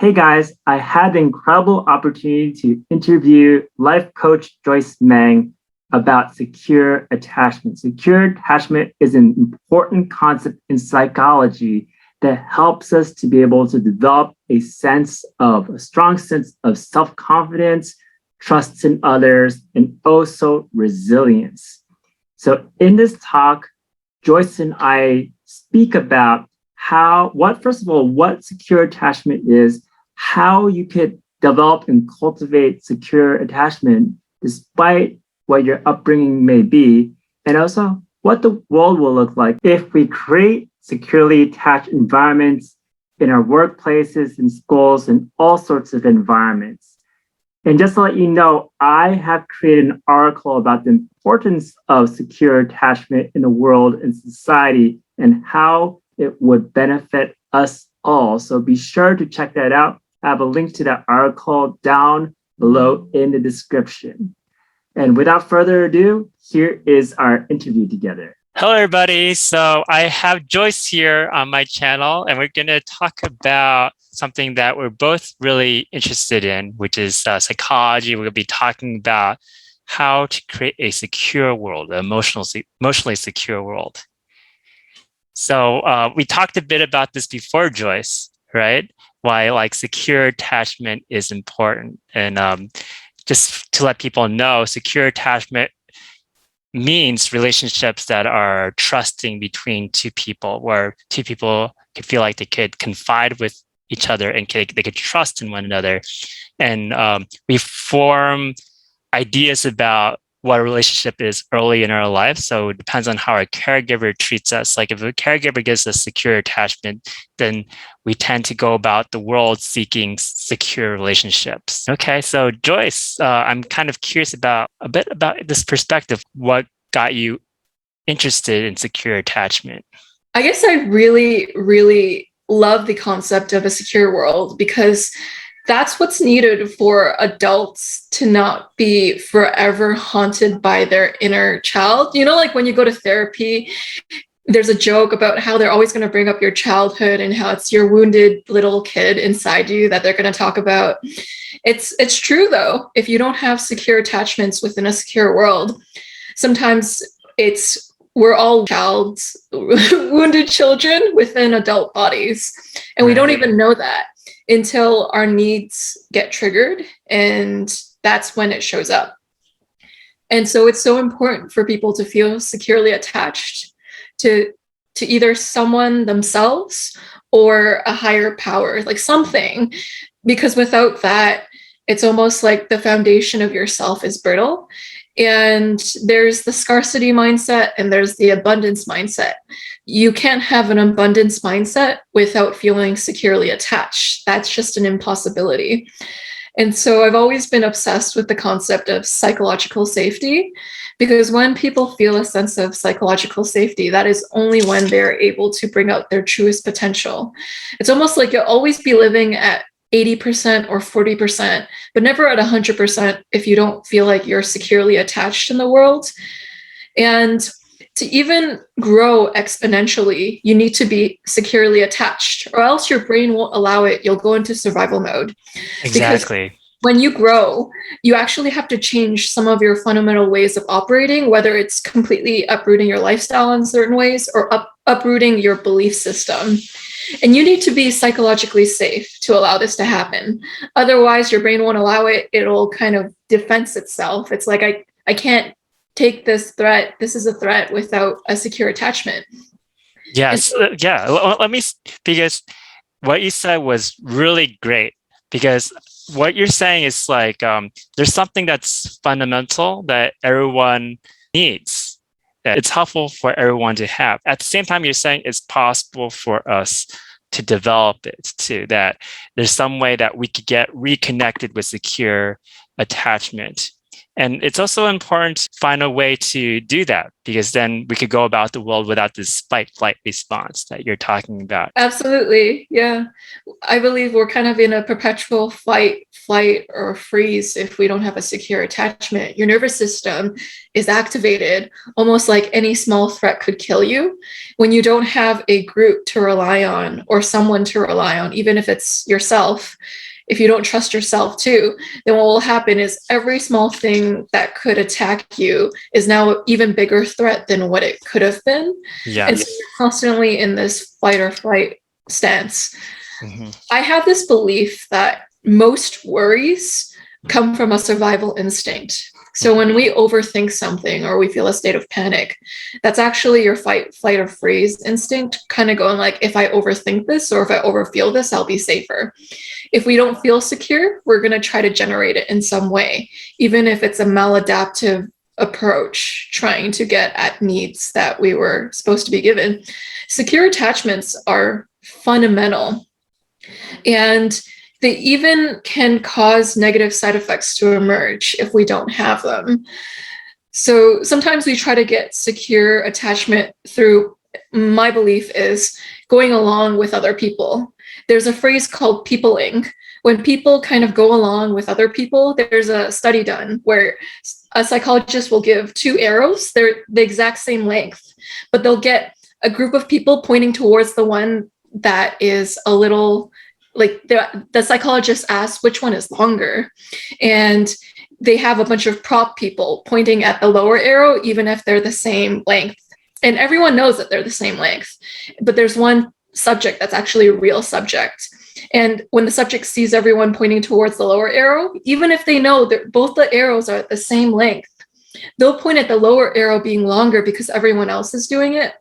Hey guys, I had the incredible opportunity to interview life coach Joyce Meng about secure attachment. Secure attachment is an important concept in psychology that helps us to be able to develop a strong sense of self-confidence, trust in others, and also resilience. So in this talk, Joyce and I speak about first of all, what secure attachment is, how you could develop and cultivate secure attachment despite what your upbringing may be, and also what the world will look like if we create securely attached environments in our workplaces, in schools, and all sorts of environments. And just to let you know, I have created an article about the importance of secure attachment in the world and society and how it would benefit us all. So be sure to check that out. I have a link to that article down below in the description. And without further ado, here is our interview together. Hello, everybody. So I have Joyce here on my channel, and we're going to talk about something that we're both really interested in, which is psychology. We're going to be talking about how to create a secure world, an emotionally secure world. So we talked a bit about this before, Joyce, right? Why secure attachment is important. And just to let people know, secure attachment means relationships that are trusting between two people, where two people could feel like they could confide with each other and they could trust in one another. And we form ideas about what a relationship is early in our life. So it depends on how our caregiver treats us. Like if a caregiver gives us secure attachment, then we tend to go about the world seeking secure relationships. Okay, so Joyce, I'm kind of curious about a bit about this perspective. What got you interested in secure attachment? I guess I really, really love the concept of a secure world because that's what's needed for adults to not be forever haunted by their inner child. You know, like when you go to therapy, there's a joke about how they're always going to bring up your childhood and how it's your wounded little kid inside you that they're going to talk about. It's true, though. If you don't have secure attachments within a secure world, sometimes we're all wounded children within adult bodies, and we don't even know that until our needs get triggered, and that's when it shows up. And so it's so important for people to feel securely attached to either someone themselves or a higher power, like something, because without that, it's almost like the foundation of yourself is brittle. And there's the scarcity mindset and there's the abundance mindset. You can't have an abundance mindset without feeling securely attached. That's just an impossibility. And so I've always been obsessed with the concept of psychological safety, because when people feel a sense of psychological safety, that is only when they're able to bring out their truest potential. It's almost like you'll always be living at 80% or 40%, but never at 100% if you don't feel like you're securely attached in the world. And to even grow exponentially, you need to be securely attached, or else your brain won't allow it. You'll go into survival mode. Exactly. Because when you grow, you actually have to change some of your fundamental ways of operating, whether it's completely uprooting your lifestyle in certain ways or uprooting your belief system. And you need to be psychologically safe to allow this to happen. Otherwise, your brain won't allow it. It'll kind of defense itself. It's like, I can't take this threat. This is a threat without a secure attachment. Yes. Let me, because what you said was really great, because what you're saying is there's something that's fundamental that everyone needs, that it's helpful for everyone to have. At the same time, you're saying it's possible for us to develop it too, that there's some way that we could get reconnected with secure attachment. And it's also important to find a way to do that, because then we could go about the world without this fight flight response that you're talking about. Absolutely. Yeah. I believe we're kind of in a perpetual fight, flight, or freeze if we don't have a secure attachment. Your nervous system is activated almost like any small threat could kill you. When you don't have a group to rely on or someone to rely on, even if it's yourself, if you don't trust yourself too, then what will happen is every small thing that could attack you is now an even bigger threat than what it could have been. Yeah. And so you're constantly in this fight or flight stance. Mm-hmm. I have this belief that most worries come from a survival instinct. So when we overthink something or we feel a state of panic, that's actually your fight, flight, or freeze instinct kind of going like, if I overthink this or if I overfeel this, I'll be safer. If we don't feel secure, we're going to try to generate it in some way, even if it's a maladaptive approach trying to get at needs that we were supposed to be given. Secure attachments are fundamental, and they even can cause negative side effects to emerge if we don't have them. So sometimes we try to get secure attachment through, my belief is, going along with other people. There's a phrase called peopling. When people kind of go along with other people, there's a study done where a psychologist will give two arrows, they're the exact same length, but they'll get a group of people pointing towards the one that is a little, like the psychologist asks which one is longer, and they have a bunch of prop people pointing at the lower arrow, even if they're the same length. And everyone knows that they're the same length, but there's one subject that's actually a real subject. And when the subject sees everyone pointing towards the lower arrow, even if they know that both the arrows are at the same length, they'll point at the lower arrow being longer because everyone else is doing it.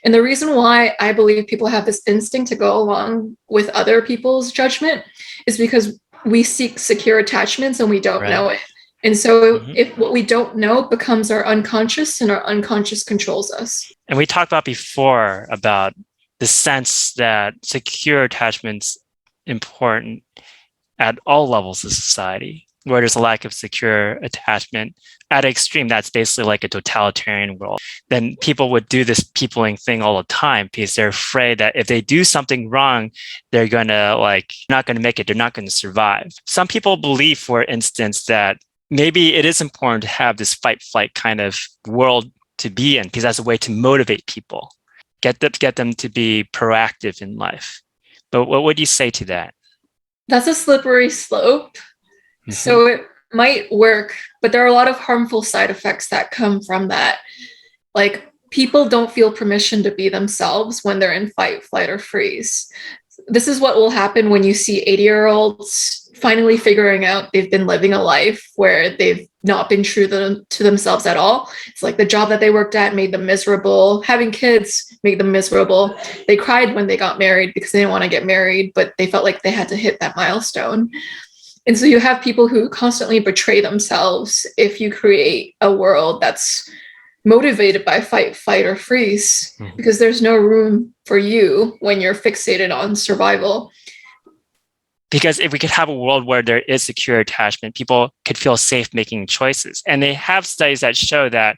And the reason why I believe people have this instinct to go along with other people's judgment is because we seek secure attachments and we don't know it. And so if what we don't know becomes our unconscious, and our unconscious controls us. And we talked about before about the sense that secure attachments important at all levels of society, where there's a lack of secure attachment at an extreme, that's basically like a totalitarian world, then people would do this peopling thing all the time because they're afraid that if they do something wrong, they're going to not going to make it. They're not going to survive. Some people believe, for instance, that maybe it is important to have this fight flight kind of world to be in, because that's a way to motivate people, get them to be proactive in life. But what would you say to that? That's a slippery slope. Mm-hmm. So it might work, but there are a lot of harmful side effects that come from that. Like, people don't feel permission to be themselves when they're in fight, flight, or freeze. This is what will happen when you see 80-year-olds finally figuring out they've been living a life where they've not been true to themselves at all. It's like the job that they worked at made them miserable. Having kids made them miserable. They cried when they got married because they didn't want to get married, but they felt like they had to hit that milestone. And so you have people who constantly betray themselves if you create a world that's motivated by fight, flight, or freeze, because there's no room for you when you're fixated on survival. Because if we could have a world where there is secure attachment, people could feel safe making choices. And they have studies that show that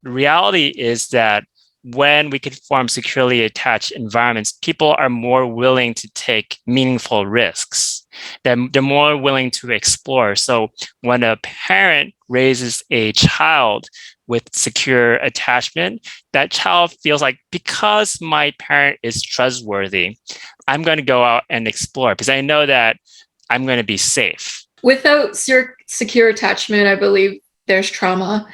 the reality is that when we could form securely attached environments, people are more willing to take meaningful risks. They're more willing to explore. So when a parent raises a child with secure attachment, that child feels like, because my parent is trustworthy, I'm going to go out and explore because I know that I'm going to be safe. Without secure attachment, I believe there's trauma.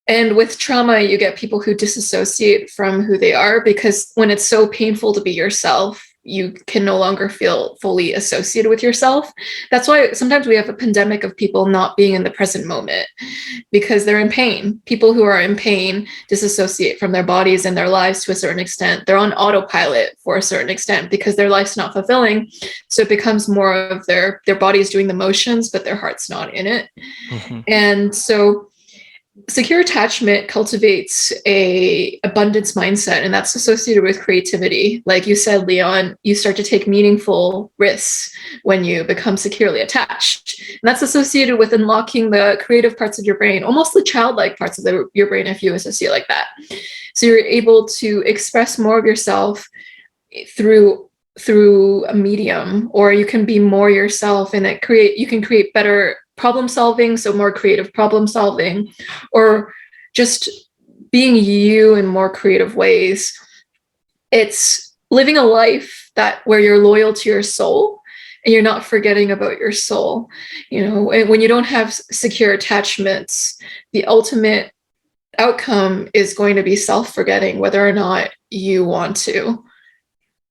And with trauma, you get people who disassociate from who they are, because when it's so painful to be yourself, you can no longer feel fully associated with yourself. That's why sometimes we have a pandemic of people not being in the present moment because they're in pain. People who are in pain disassociate from their bodies and their lives to a certain extent. They're on autopilot for a certain extent because their life's not fulfilling. So it becomes more of their body is doing the motions, but their heart's not in it. And so Secure attachment cultivates a abundance mindset, and that's associated with creativity. Like you said, Leon, you start to take meaningful risks when you become securely attached. And that's associated with unlocking the creative parts of your brain, almost the childlike parts of your brain if you associate like that. So you're able to express more of yourself through a medium, or you can be more yourself, and you can create better problem solving, so more creative problem solving, or just being you in more creative ways. It's living a life where you're loyal to your soul and you're not forgetting about your soul. When you don't have secure attachments, the ultimate outcome is going to be self-forgetting, whether or not you want to,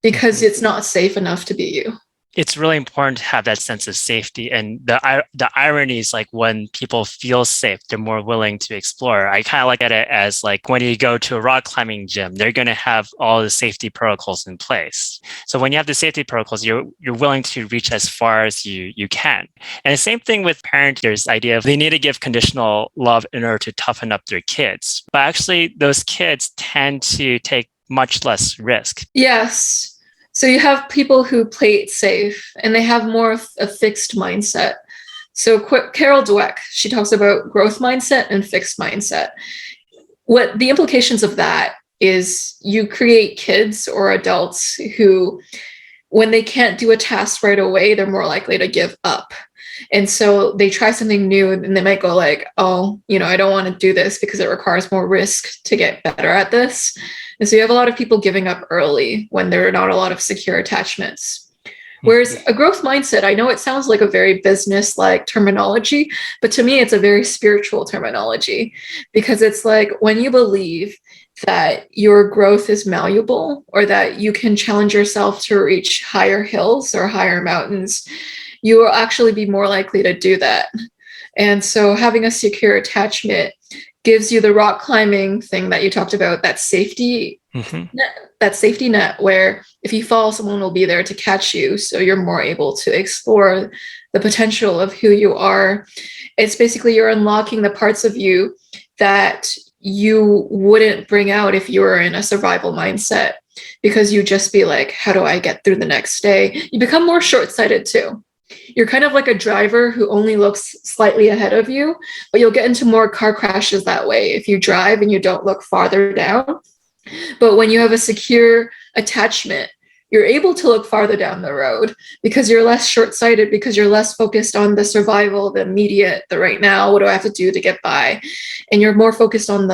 because it's not safe enough to be you. It's really important to have that sense of safety. And the irony is, like, when people feel safe, they're more willing to explore. I kind of look at it as like when you go to a rock climbing gym, they're going to have all the safety protocols in place. So when you have the safety protocols, you're willing to reach as far as you can. And the same thing with parents. There's the idea of they need to give conditional love in order to toughen up their kids. But actually, those kids tend to take much less risk. Yes. So you have people who play it safe and they have more of a fixed mindset. So Carol Dweck, she talks about growth mindset and fixed mindset. What the implications of that is, you create kids or adults who, when they can't do a task right away, they're more likely to give up. And so they try something new and they might go like, oh, I don't want to do this because it requires more risk to get better at this. And so you have a lot of people giving up early when there are not a lot of secure attachments. Whereas a growth mindset, I know it sounds like a very business-like terminology, but to me, it's a very spiritual terminology, because it's like when you believe that your growth is malleable, or that you can challenge yourself to reach higher hills or higher mountains, you will actually be more likely to do that. And so having a secure attachment gives you the rock climbing thing that you talked about, that safety net, where if you fall, someone will be there to catch you. So you're more able to explore the potential of who you are. It's basically you're unlocking the parts of you that you wouldn't bring out if you were in a survival mindset, because you just be like, how do I get through the next day? You become more short-sighted too. You're kind of like a driver who only looks slightly ahead of you, but you'll get into more car crashes that way if you drive and you don't look farther down. But when you have a secure attachment, you're able to look farther down the road because you're less short-sighted, because you're less focused on the survival, the immediate, the right now, what do I have to do to get by? And you're more focused on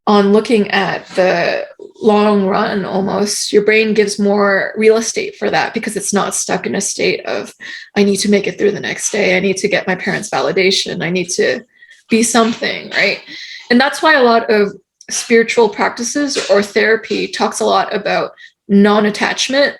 looking at the long run almost. Your brain gives more real estate for that because it's not stuck in a state of, I need to make it through the next day. I need to get my parents' validation. I need to be something, right? And that's why a lot of spiritual practices or therapy talks a lot about non-attachment.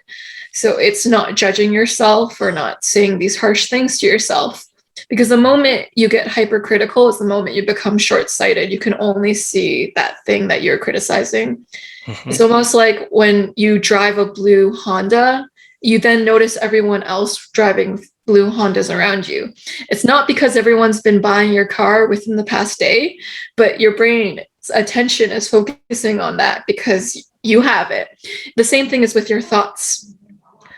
So it's not judging yourself or not saying these harsh things to yourself. Because the moment you get hypercritical is the moment you become short-sighted. You can only see that thing that you're criticizing. It's almost like when you drive a blue Honda, you then notice everyone else driving blue Hondas around you. It's not because everyone's been buying your car within the past day, but your brain's attention is focusing on that because you have it. The same thing is with your thoughts.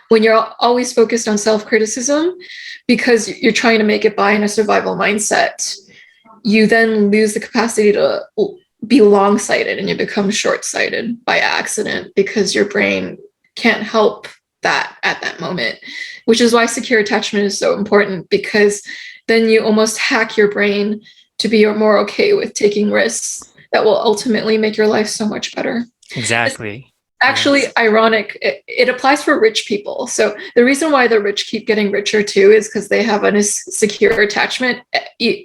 When you're always focused on self-criticism because you're trying to make it by in a survival mindset, you then lose the capacity to be long-sighted and you become short-sighted by accident because your brain can't help that at that moment, which is why secure attachment is so important, because then you almost hack your brain to be more okay with taking risks that will ultimately make your life so much better. Exactly. Actually, yes. Ironic, it applies for rich people. So the reason why the rich keep getting richer too is because they have a secure attachment,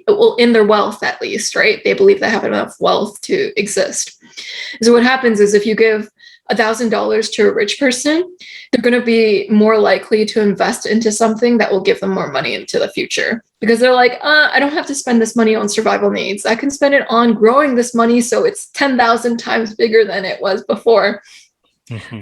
well, in their wealth at least, right? They believe they have enough wealth to exist. So what happens is if you give $1,000 to a rich person, they're going to be more likely to invest into something that will give them more money into the future, because they're like, I don't have to spend this money on survival needs. I can spend it on growing this money so it's 10,000 times bigger than it was before.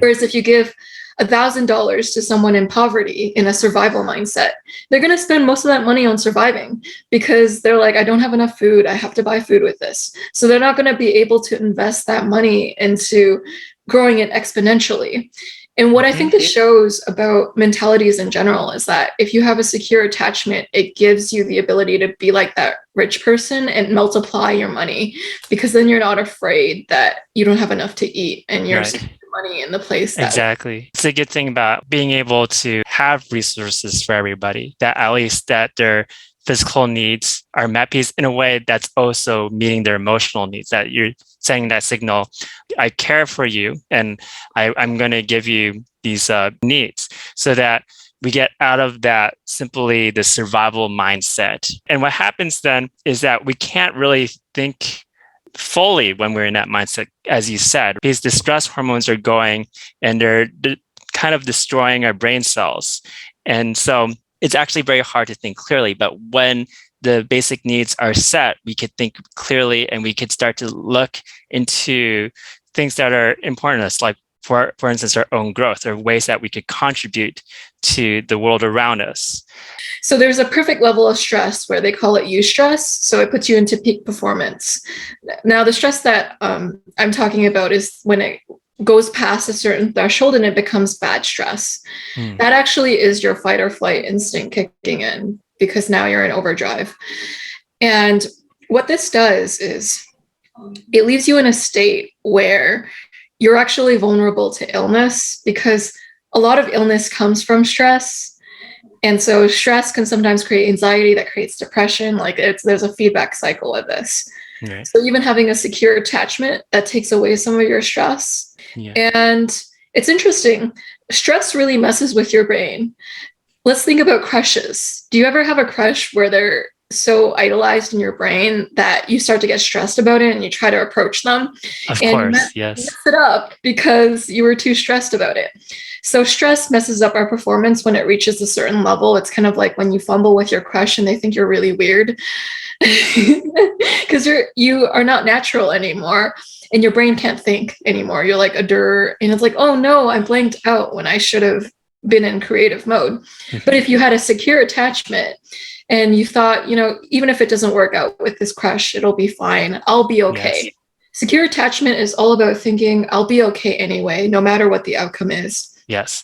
Whereas if you give $1,000 to someone in poverty in a survival mindset, they're going to spend most of that money on surviving because they're like, I don't have enough food. I have to buy food with this. So they're not going to be able to invest that money into growing it exponentially. And what I think this shows about mentalities in general is that if you have a secure attachment, it gives you the ability to be like that rich person and multiply your money, because then you're not afraid that you don't have enough to eat and you're saving money in the place. Exactly. It's a good thing about being able to have resources for everybody, that at least that their physical needs are met, because in a way that's also meeting their emotional needs, that you're sending that signal, I care for you and I'm going to give you these needs, so that we get out of that simply the survival mindset. And what happens then is that we can't really think fully when we're in that mindset, as you said, because the stress hormones are going and they're kind of destroying our brain cells. And so it's actually very hard to think clearly. But when the basic needs are set, we could think clearly and we could start to look into things that are important to us, like for instance, our own growth, or ways that we could contribute to the world around us. So there's a perfect level of stress where they call it eustress. So it puts you into peak performance. Now, the stress that I'm talking about is when it goes past a certain threshold and it becomes bad stress. That actually is your fight or flight instinct kicking in, because now you're in overdrive. And what this does is it leaves you in a state where you're actually vulnerable to illness, because a lot of illness comes from stress. And so stress can sometimes create anxiety that creates depression. Like there's a feedback cycle of this. Right. So even having a secure attachment, that takes away some of your stress. Yeah. And it's interesting. Stress really messes with your brain. Let's think about crushes. Do you ever have a crush where they're so idolized in your brain that you start to get stressed about it and you try to approach them? Of and course, yes. Mess it up because you were too stressed about it. So stress messes up our performance when it reaches a certain level. It's kind of like when you fumble with your crush and they think you're really weird because you are not natural anymore and your brain can't think anymore. You're like a dur, and it's like, oh no, I blanked out when I should have been in creative mode. But if you had a secure attachment and you thought, even if it doesn't work out with this crush, it'll be fine. I'll be okay. Yes. Secure attachment is all about thinking, I'll be okay anyway, no matter what the outcome is. Yes.